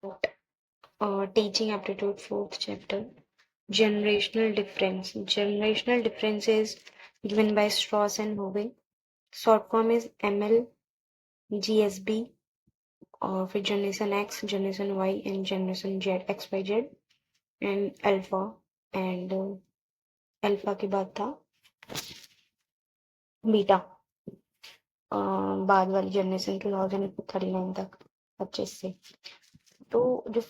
Teaching aptitude, fourth chapter. Generational difference. Generational difference is given by Strauss and Hovey. Short form is ML, GSB, और फिर generation X, generation Y and generation Z, XYZ and alpha and alpha के बाद था beta, बाद वाली generation 2039 तक 25 से। तो जो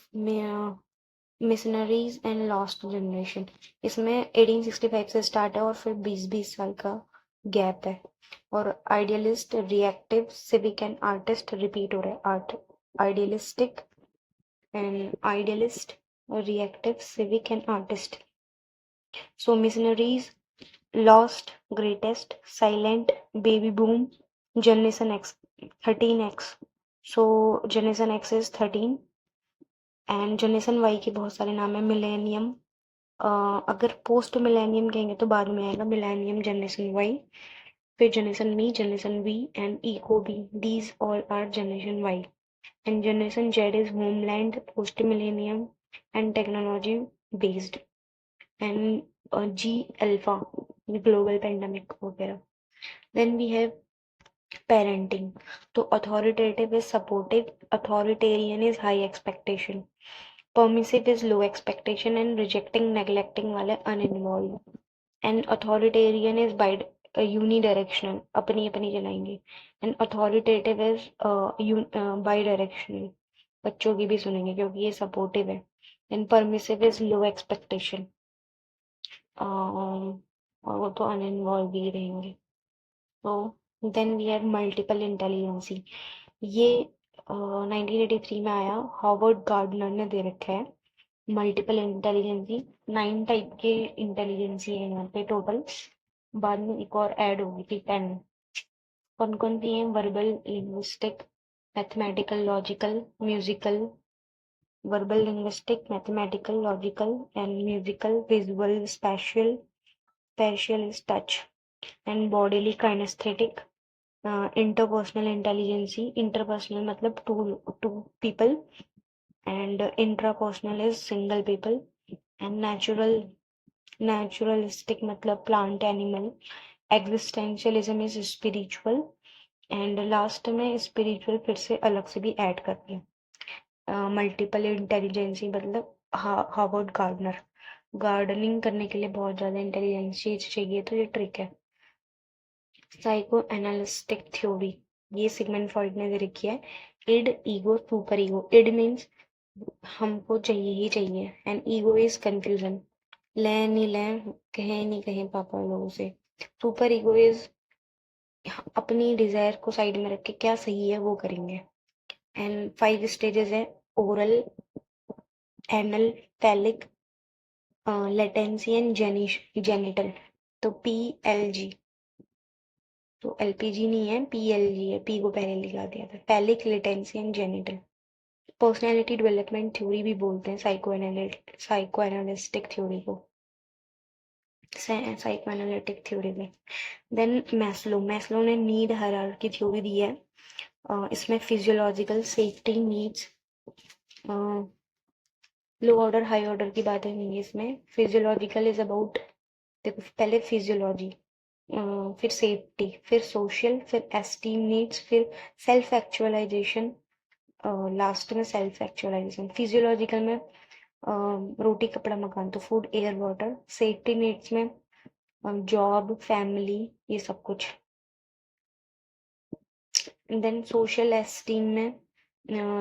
मिशनरीज एंड लॉस्ट जनरेशन, इसमें 1865 से स्टार्ट है और फिर 20-20 साल का गैप है। और idealist, reactive, civic and artist repeat हो रहा है। Idealistic and idealist, reactive, civic and artist. So missionaries, lost, greatest, silent, baby boom, generation X, 13X। So generation X is 13 and generation Y के बहुत सारे नाम है। मिलेनियम, अगर post millennium कहेंगे तो बाद में आएगा मिलेनियम, जनरेशन वाई, फिर generation me, generation we and echo B. These all are generation Y. And generation Z is homeland, post millennium and technology based. And G alpha, global pandemic वगैरह। Then we have parenting. तो authoritative is supportive, authoritarian is high expectation, permissive is low expectation and rejecting neglecting वाले uninvolved। and authoritarian is unidirectional, अपनी अपनी चलाएंगे। and authoritative is bidirectional, बच्चों की भी सुनेंगे क्योंकि ये सपोर्टिव है। and permissive is low expectation, और वो तो uninvolved ही रहेंगे। तो then we have multiple intelligence. ये 1983 में आया, हार्वर्ड गार्डनर ने दे रखा है। मल्टीपल इंटेलिजेंसी 9 टाइप के इंटेलिजेंसी है यहाँ पे टोटल, बाद में एक और ऐड होगी थी 10। कौन कौन सी है? Verbal, linguistic, mathematical, logical, musical. Verbal, linguistic, mathematical, logical and musical. Visual, spatial, spatial is touch and bodily, kinesthetic. Interpersonal intelligence, interpersonal मतलब to people and intrapersonal is single people। and naturalistic मतलब plant animal। existentialism is spiritual। and last में spiritual फिर से अलग से भी add करते हैं। मल्टीपल इंटेलिजेंसी मतलब हार्वर्ड गार्डनर, गार्डनिंग करने के लिए बहुत ज्यादा इंटेलिजेंसी चाहिए, तो ये ट्रिक है। साइको एनालिस्टिक थ्योरी, ये सिगमंड फ्रॉइड ने दे रखी है। Id, ego, super ego. Id means हमको चाहिए ही चाहिए एंड ईगो इज कंफ्यूजन, लें नहीं लें, कहें नहीं कहें पापा लोगों से। सुपर ईगो इज अपनी डिजायर को साइड में रख के क्या सही है वो करेंगे। एंड 5 स्टेजेस है, oral, anal, phallic, latency and genital. तो PLG, तो LPG नहीं है, PLG है, पी को पहले लिखा दिया था। Phallic, latency and genital. Personality development theory भी बोलते हैं साइको एनालिस्टिक थ्योरी को, साइको एनालिटिक थ्योरी में। देन मैस्लो ने नीड हायरार्की थ्योरी दी है। इसमें फिजियोलॉजिकल, सेफ्टी नीड्स, लो ऑर्डर हाई ऑर्डर की बातें नहीं है इसमें। फिजियोलॉजिकल इज अबाउट, देखो पहले फिजियोलॉजी, फिर सेफ्टी, फिर सोशल, फिर एस्टीम नीड्स, फिर सेल्फ एक्चुअलाइजेशन, लास्ट में सेल्फ एक्चुअलाइजेशन। फिजियोलॉजिकल में रोटी कपड़ा मकान, तो food air water. Safety needs में जॉब, फैमिली, ये सब कुछ। देन सोशल एस्टीम में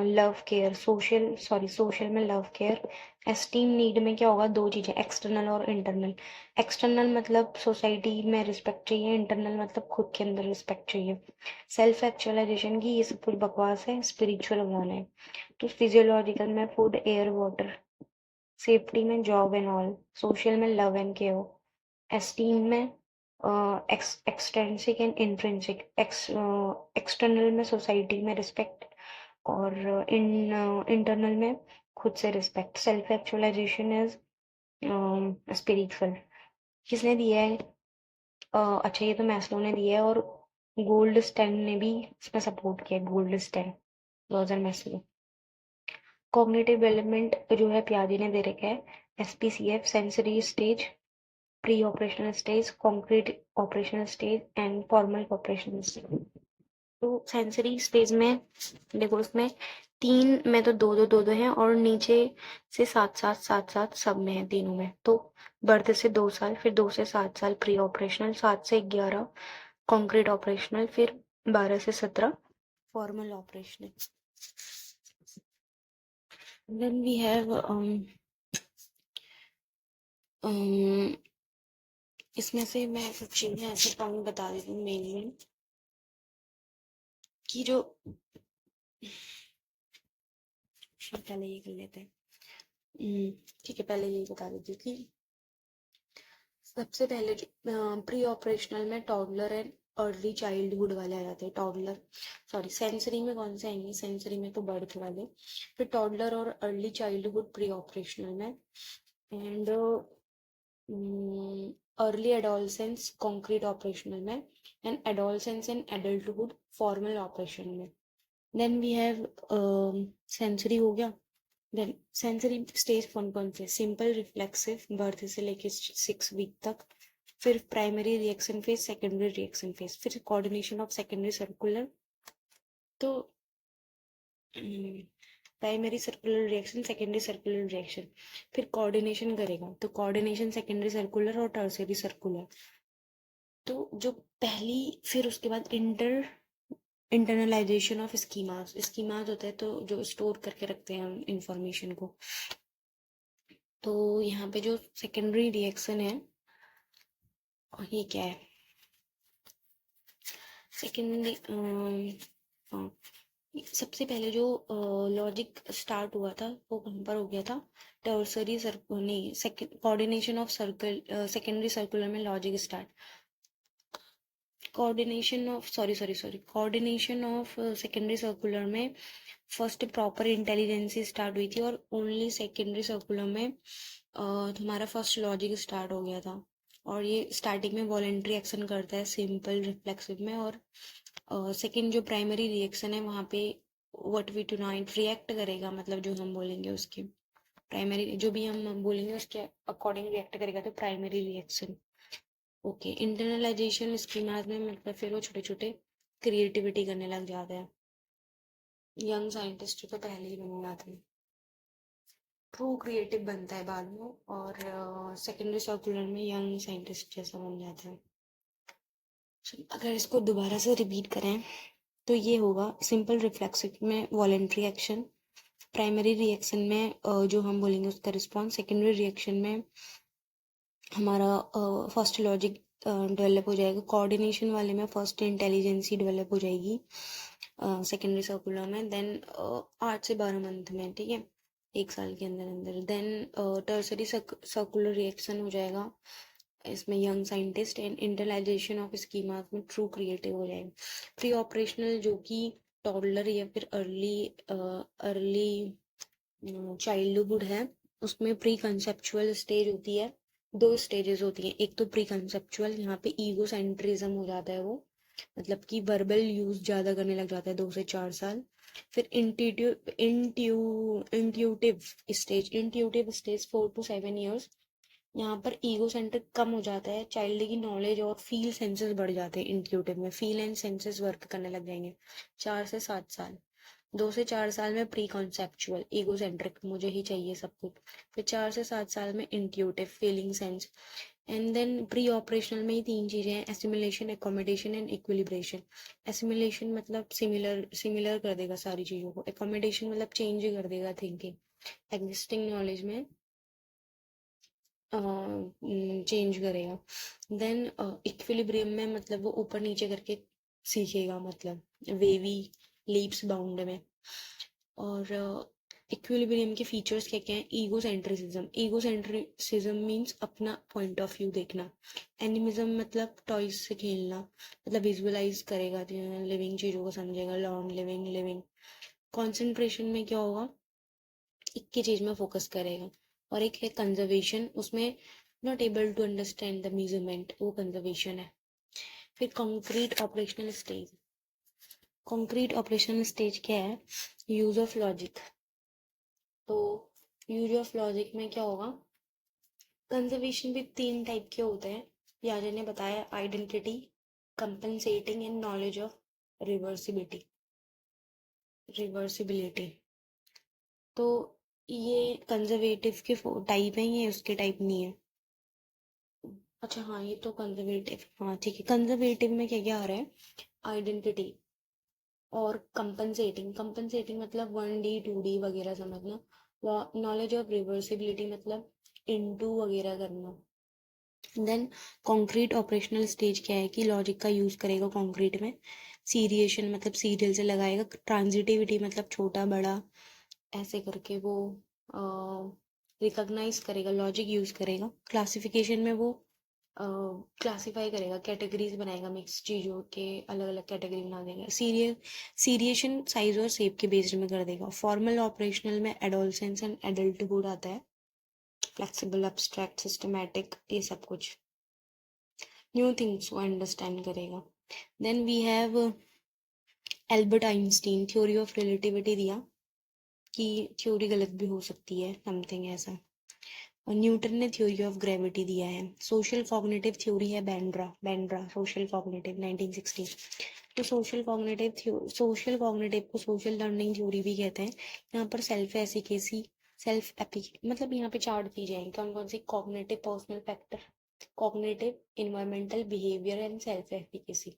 लव केयर, सोशल में लव केयर। एस्टीम नीड में क्या होगा? 2 चीजें, एक्सटर्नल और इंटरनल। एक्सटर्नल मतलब सोसाइटी में रिस्पेक्ट चाहिए, इंटरनल मतलब खुद के अंदर रिस्पेक्ट चाहिए। सेल्फ एक्चुअलाइजेशन की ये सब पूरी बकवास है, स्पिरिचुअल होना है। तो फिजियोलॉजिकल में फूड एयर वाटर, सेफ्टी में जॉब एंड ऑल, सोशल में लव एंड केयर, एस्टीम में एक्सटेंसिक एंड इंट्रिंसिक, एक्सटर्नल में सोसाइटी में रिस्पेक्ट, और इंटरनल में खुद से respect. Self actualization is spiritual. किसने दिया है? अच्छा, ये तो मैस्लो ने दिया है, और गोल्ड स्टैंड ने भी इसमें सपोर्ट किया। Gold stand, Roger Maslow. Cognitive development जो है पियाजे ने दे रखा है, SPCF, sensory stage, pre operational stage, concrete operational stage and formal operational stage. तो सेंसरी स्टेज में देखो, इसमें 3 में तो 2-2 हैं और नीचे से 7-7 सब में है, तीनों में। तो बर्थ से 2 साल, फिर 2 से 7 साल प्री ऑपरेशनल, 7 से 11 कॉन्क्रीट ऑपरेशनल, फिर 12 से 17 formal operational. Then we have इसमें से मैं कुछ चीजें ऐसे पॉइंट बता देती हूँ मेनली, कि जो पहले ये कर लेते हैं। ठीक है, पहले ये बता देती हूँ कि सबसे पहले प्री ऑपरेशनल में टॉडलर एंड अर्ली चाइल्डहुड वाले आ जाते हैं। टॉडलर, सॉरी, सेंसरी में कौन से आएंगे, सेंसरी में तो बर्थ वाले, फिर टॉडलर और अर्ली चाइल्डहुड प्री ऑपरेशनल में, and early adolescence concrete operational में, and adolescence and adulthood formal operation में। देन वी हैव सेंसरी हो गया। देन सेंसरी स्टेज कौन कौन से, सिंपल रिफ्लेक्सिव बर्थ से लेके 6 वीक तक, फिर primary reaction phase, secondary reaction phase, फिर कोऑर्डिनेशन ऑफ सेकेंडरी सर्कुलर। तो primary circular reaction, secondary circular reaction, फिर कोऑर्डिनेशन करेगा, तो कोऑर्डिनेशन सेकेंडरी सर्कुलर और टर्शियरी सर्कुलर। तो जो पहली, फिर उसके बाद इंटरनलाइजेशन ऑफ स्कीमास। स्कीमास होता है तो जो स्टोर करके रखते हैं हम इंफॉर्मेशन को। तो यहाँ पे जो सेकेंडरी रिएक्शन है, ये क्या है, सेकेंडरी, सबसे पहले जो लॉजिक स्टार्ट हुआ था वो कहाँ पर हो गया था, टर्सरी सर्कुलर, नहीं, coordination of circle, secondary circular में logic start, coordination of, sorry, coordination of secondary circular में फर्स्ट प्रॉपर इंटेलिजेंसी स्टार्ट हुई थी, और ओनली सेकेंडरी सर्कुलर में तुम्हारा फर्स्ट लॉजिक स्टार्ट हो गया था। और ये स्टार्टिंग में वॉलेंट्री एक्शन करता है सिंपल रिफ्लेक्सिव में, और सेकेंड जो प्राइमरी रिएक्शन है वहाँ पे what we tonight react करेगा, मतलब जो हम बोलेंगे उसके प्राइमरी, जो भी हम बोलेंगे उसके अकॉर्डिंग रिएक्ट करेगा, तो primary reaction. Okay, internalisation schemas में मतलब फिर वो छोटे छोटे क्रिएटिविटी करने लग जाते हैं। यंग साइंटिस्ट तो पहले ही बन जाते हैं, ट्रू क्रिएटिव बनता है बाद में, और सेकेंडरी सर्कुलर में यंग साइंटिस्ट जैसा बन जाता है। अगर इसको दोबारा से रिपीट करें तो ये होगा, सिंपल रिफ्लेक्सिव में वॉलेंट्री एक्शन, प्राइमरी रिएक्शन में जो हम बोलेंगे उसका रिस्पॉन्स, सेकेंडरी रिएक्शन में हमारा फर्स्ट लॉजिक डेवलप हो जाएगा, कोऑर्डिनेशन वाले में फर्स्ट इंटेलिजेंसी डेवलप हो जाएगी सेकेंडरी सर्कुलर में, देन 8 से 12 मंथ में, ठीक है, 1 साल के अंदर अंदर। देन टर्सरी सर्कुलर रिएक्शन हो जाएगा इसमें young scientist, and internalization of schema में ट्रू क्रिएटिव हो जाएगा। प्री ऑपरेशनल जो कि टॉडलर या फिर अर्ली चाइल्डहुड है, उसमें प्री कंसेप्चुअल स्टेज होती है, 2 स्टेजेस होती हैं। एक तो प्री कंसेप्चुअल, यहाँ पे ईगो सेंट्रिज्म हो जाता है वो, मतलब कि वर्बल यूज ज्यादा करने लग जाता है 2 से 4 साल। फिर इंट्यूटिव स्टेज 4 to 7 ईयर्स, यहाँ पर ईगो सेंटर कम हो जाता है, चाइल्ड की नॉलेज और फील सेंसेस बढ़ जाते हैं। इंट्यूटिव में फील एंड सेंसेस वर्क करने लग जाएंगे। 4 से 7 साल, 2 से 4 साल में प्री कॉन्सेप्चुअल ईगो सेंट्रिक, मुझे ही चाहिए सब कुछ, फिर 4 से 7 साल में intuitive feeling sense, and then pre operational में ही 3 चीजें हैं, assimilation, accommodation and equilibration. Assimilation मतलब सिमिलर कर देगा सारी चीजों को, एकोमोडेशन मतलब चेंज कर देगा थिंकिंग, एग्जिस्टिंग नॉलेज में चेंज करेगा। देन इक्विलिब्रियम में मतलब वो ऊपर नीचे करके सीखेगा, मतलब वेवी लीप्स बाउंड में। और इक्विलिब्रियम के फीचर्स क्या क्या हैं, ईगो सेंट्रिसिज्म मीन्स अपना पॉइंट ऑफ व्यू देखना, एनिमिज्म मतलब टॉयज से खेलना, मतलब विजुअलाइज करेगा लिविंग चीजों को, समझेगा, लॉन्ग लिविंग। कॉन्सेंट्रेशन में क्या होगा, एक ही चीज में फोकस करेगा। और एक है कंजर्वेशन, उसमें not able to understand the measurement, वो कंजर्वेशन है। फिर कॉन्क्रीट ऑपरेशनल स्टेज क्या है, यूज ऑफ लॉजिक, तो यूज ऑफ लॉजिक में क्या होगा, कंजर्वेशन भी 3 टाइप के होते हैं, यार ने बताया, identity, compensating and knowledge of reversibility. Reversibility तो ये कंजर्वेटिव के टाइप है, ये उसके टाइप नहीं है। अच्छा हाँ, ये तो कंजर्वेटिव, हाँ ठीक है। कंजर्वेटिव में क्या क्या आ रहा है, आइडेंटिटी और कंपनसेटिंग। कंपनसेटिंग मतलब 1D 2D वगैरह समझना। नॉलेज ऑफ रिवर्सिबिलिटी मतलब इनटू वगैरह करना। देन कॉन्क्रीट ऑपरेशनल स्टेज क्या है कि लॉजिक का यूज करेगा कॉन्क्रीट में। सीरिएशन मतलब सीरियल से लगाएगा। ट्रांजिटिविटी मतलब छोटा बड़ा ऐसे करके वो रिकॉग्नाइज करेगा, लॉजिक यूज करेगा। क्लासिफिकेशन में वो क्लासीफाई करेगा, कैटेगरीज बनाएगा, मिक्स चीज़ों के अलग अलग कैटेगरी बना देगा। सीरिएशन साइज और शेप के बेस्ड में कर देगा। फॉर्मल ऑपरेशनल में एडोलसेंस एंड एडल्टहुड आता है। फ्लेक्सिबल, एब्स्ट्रैक्ट, सिस्टमैटिक, ये सब कुछ न्यू थिंग्स को अंडरस्टैंड करेगा। Then we have Albert Einstein, theory of relativity दिया कि थ्योरी गलत भी हो सकती है, समथिंग ऐसा। और न्यूटन ने थ्योरी ऑफ ग्रेविटी दिया है। सोशल कॉग्निटिव थ्योरी है बेंड्रा, सोशल कॉग्निटिव 1960। तो सोशल कॉग्निटिव को सोशल लर्निंग थ्योरी भी कहते हैं। यहाँ पर सेल्फ एफिकेसी, सेल्फ एपी मतलब यहाँ पे चार्ट दी जाएंगे कौन कौन सी cognitive personal factor, cognitive, environmental, behaviour and self efficacy.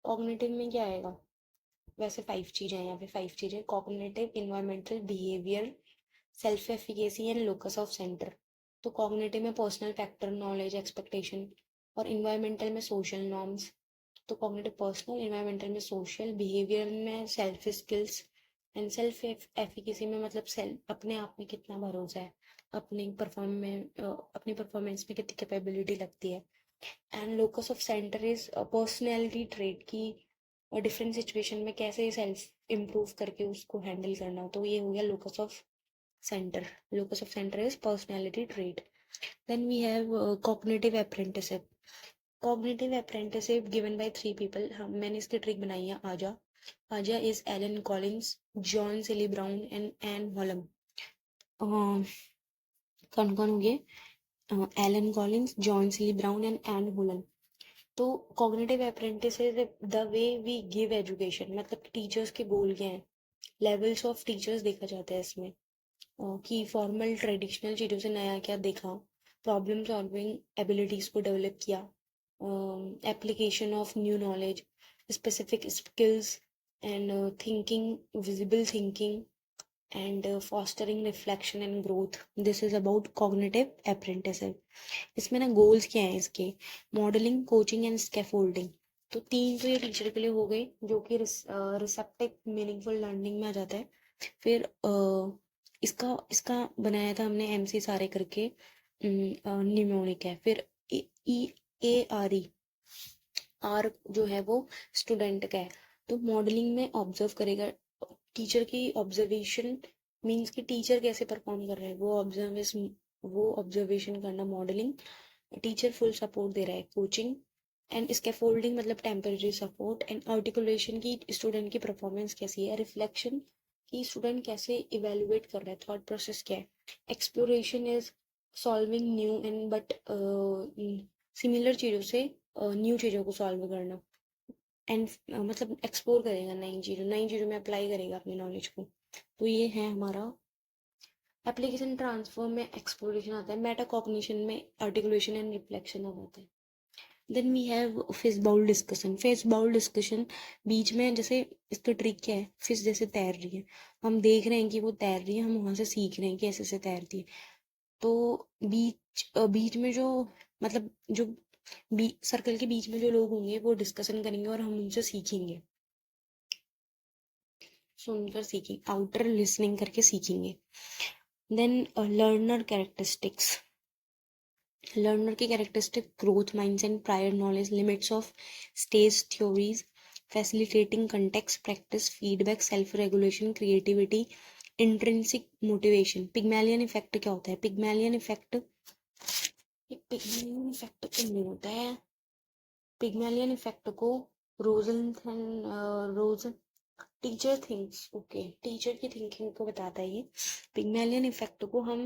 Cognitive में क्या आएगा, वैसे 5 चीजें हैं यहाँ पे, 5 चीजें, cognitive, environmental, behaviour, self efficacy and locus of centre. तो कॉग्निटिव में पर्सनल फैक्टर, नॉलेज, एक्सपेक्टेशन, और इन्वायरमेंटल में सोशल नॉर्म्स। तो कॉग्निटिव पर्सनल, इन्वायरमेंटल में सोशल, बिहेवियर में self skills and self efficacy में मतलब सेल्फ अपने आप में कितना भरोसा है, अपनी परफॉर्मेंस में कितनी कैपेबिलिटी लगती है। And locus of centre is personality trait की डिफरेंट सिचुएशन में कैसे सेल्फ इम्प्रूव करके उसको हैंडल करना। तो ये हो गया locus of centre. Locus of center is personality trait. Then we have cognitive apprenticeship. Cognitive apprenticeship given by 3 people. हम मैंने इसकी ट्रिक बनाई है, आजा। आजा is Alan Collins, John Seely Brown and Anne Holm. कौन कौन हो गए, Allan Collins, John Seely Brown and Ann Holum. तो cognitive apprentice is the way we give education, मतलब टीचर्स के गोल क्या हैं, लेवल्स ऑफ टीचर्स देखा जाता है इसमें कि फॉर्मल ट्रेडिशनल चीज़ों से नया क्या देखा, प्रॉब्लम सॉल्विंग एबिलिटीज़ को डेवलप किया, application of new knowledge, specific skills and thinking, visible thinking and fostering reflection and growth. This is about cognitive apprenticeship. इसमें ना गोल्स क्या हैं इसके, मॉडलिंग, कोचिंग एंड स्कैफोल्डिंग। तो 3 तो ये टीचर के लिए हो गए जो कि रिसेप्टिव मीनिंगफुल लर्निंग में आ जाता है। फिर इसका इसका बनाया था हमने MC सारे करके, निमोनिक है। फिर EARE, आर जो है वो स्टूडेंट का है। तो मॉडलिंग में ऑब्जर्व करेगा, टीचर की ऑब्जर्वेशन मीन्स कि टीचर कैसे परफॉर्म कर रहा है वो ऑब्जर्वेशन करना मॉडलिंग। टीचर फुल सपोर्ट दे रहा है, कोचिंग। एंड स्कैफोल्डिंग मतलब टेम्पररी सपोर्ट। एंड आर्टिकुलेशन की स्टूडेंट की परफॉर्मेंस कैसी है। रिफ्लेक्शन कि स्टूडेंट कैसे इवेलुएट कर रहा है, थॉट प्रोसेस क्या है। Exploration is solving new and but similar चीज़ों से न्यू चीज़ों को सॉल्व करना। एंड मतलब एक्सप्लोर करेगा नई चीज़ों में अप्लाई करेगा अपनी नॉलेज को। तो ये है हमारा एप्लीकेशन। ट्रांसफर में एक्सप्लोरेशन आता है, मेटाकॉग्निशन में आर्टिकुलेशन एंड रिफ्लेक्शन आ जाता है। Then we have fishbowl discussion. Fishbowl discussion बीच में, जैसे इसका ट्रिक क्या है, फिश जैसे तैर रही है, हम देख रहे हैं कि वो तैर रही है, हम वहां से सीख रहे हैं कि ऐसे से तैरती है। तो बीच में जो मतलब जो सर्कल के बीच में जो लोग होंगे वो डिस्कशन करेंगे और हम उनसे सीखेंगे, सुनकर सीखेंगे, आउटर लिसनिंग करके सीखेंगे। Then learner characteristics. लर्नर की characteristic growth minds and prior knowledge, limits of stage theories, facilitating context, practice, feedback, self regulation, creativity, intrinsic motivation. Pygmalion effect क्या होता है, पिग्मैलियन इफेक्ट तो नहीं होता है। पिग्मैलियन इफेक्ट को रोजन टीचर थिंक्स, ओके, टीचर की थिंकिंग को बताता है ये। पिग्मेलियन इफेक्ट को हम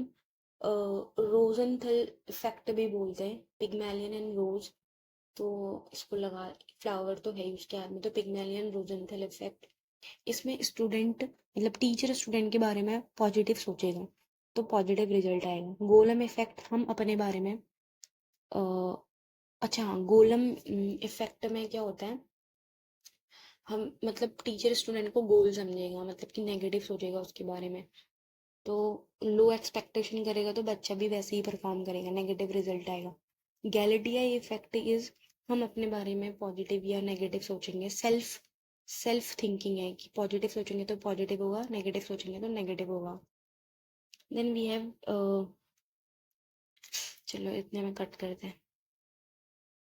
रोजनथल इफेक्ट भी बोलते हैं, पिग्मेलियन एंड रोज। तो इसको लगा, फ्लावर तो है ही उसके हाथ में, तो पिग्मेलियन रोजनथल इफेक्ट। इसमें स्टूडेंट मतलब टीचर स्टूडेंट के बारे में पॉजिटिव सोचेगा तो पॉजिटिव रिजल्ट आएगा। गोलम इफेक्ट, हम अपने बारे में अच्छा हाँ, गोलम इफेक्ट में क्या होता है, हम मतलब टीचर स्टूडेंट को गोल समझेगा, मतलब कि नेगेटिव सोचेगा उसके बारे में, तो लो एक्सपेक्टेशन करेगा तो बच्चा भी वैसे ही परफॉर्म करेगा, नेगेटिव रिजल्ट आएगा। गैलेटिया इफेक्ट इज, हम अपने बारे में पॉजिटिव या नेगेटिव सोचेंगे, सेल्फ सेल्फ थिंकिंग है कि पॉजिटिव सोचेंगे तो पॉजिटिव होगा, नेगेटिव सोचेंगे तो नेगेटिव होगा। देन वी हैव, चलो इतने में कट करते हैं।